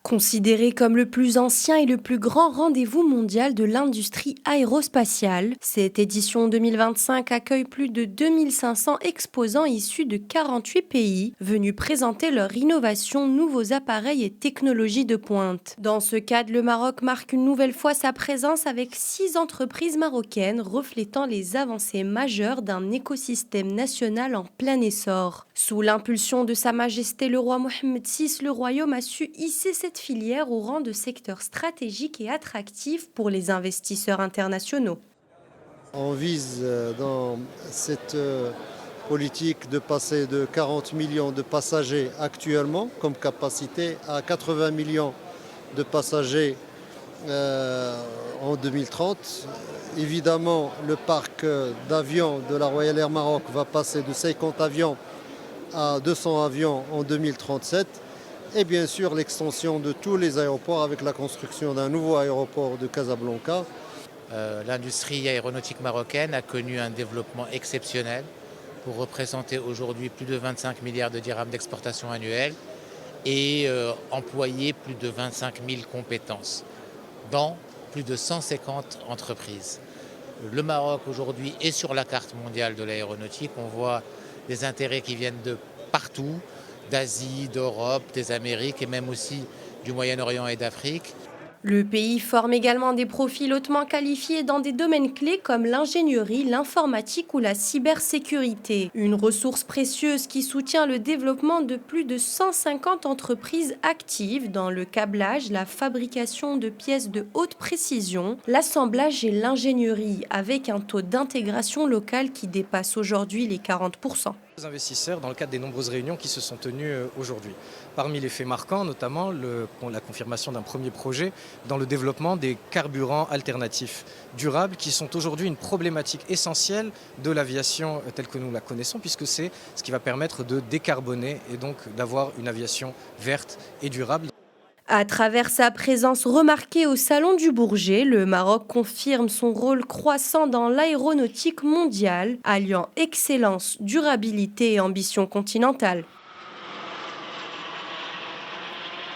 Considéré comme le plus ancien et le plus grand rendez-vous mondial de l'industrie aérospatiale, cette édition 2025 accueille plus de 2500 exposants issus de 48 pays, venus présenter leurs innovations, nouveaux appareils et technologies de pointe. Dans ce cadre, le Maroc marque une nouvelle fois sa présence avec 6 entreprises marocaines reflétant les avancées majeures d'un écosystème national en plein essor. Sous l'impulsion de Sa Majesté le roi Mohammed VI, le royaume a su hisser cette filière au rang de secteur stratégique et attractif pour les investisseurs internationaux. On vise dans cette politique de passer de 40 millions de passagers actuellement comme capacité à 80 millions de passagers en 2030. Évidemment, le parc d'avions de la Royal Air Maroc va passer de 50 avions à 200 avions en 2037. Et bien sûr l'extension de tous les aéroports avec la construction d'un nouveau aéroport de Casablanca. L'industrie aéronautique marocaine a connu un développement exceptionnel pour représenter aujourd'hui plus de 25 milliards de dirhams d'exportation annuelle et employer plus de 25 000 compétences dans plus de 150 entreprises. Le Maroc aujourd'hui est sur la carte mondiale de l'aéronautique. On voit des intérêts qui viennent de partout, d'Asie, d'Europe, des Amériques et même aussi du Moyen-Orient et d'Afrique. Le pays forme également des profils hautement qualifiés dans des domaines clés comme l'ingénierie, l'informatique ou la cybersécurité. Une ressource précieuse qui soutient le développement de plus de 150 entreprises actives dans le câblage, la fabrication de pièces de haute précision, l'assemblage et l'ingénierie, avec un taux d'intégration locale qui dépasse aujourd'hui les 40%. Les investisseurs dans le cadre des nombreuses réunions qui se sont tenues aujourd'hui. Parmi les faits marquants, notamment la confirmation d'un premier projet dans le développement des carburants alternatifs durables qui sont aujourd'hui une problématique essentielle de l'aviation telle que nous la connaissons puisque c'est ce qui va permettre de décarboner et donc d'avoir une aviation verte et durable. À travers sa présence remarquée au Salon du Bourget, le Maroc confirme son rôle croissant dans l'aéronautique mondiale, alliant excellence, durabilité et ambition continentale.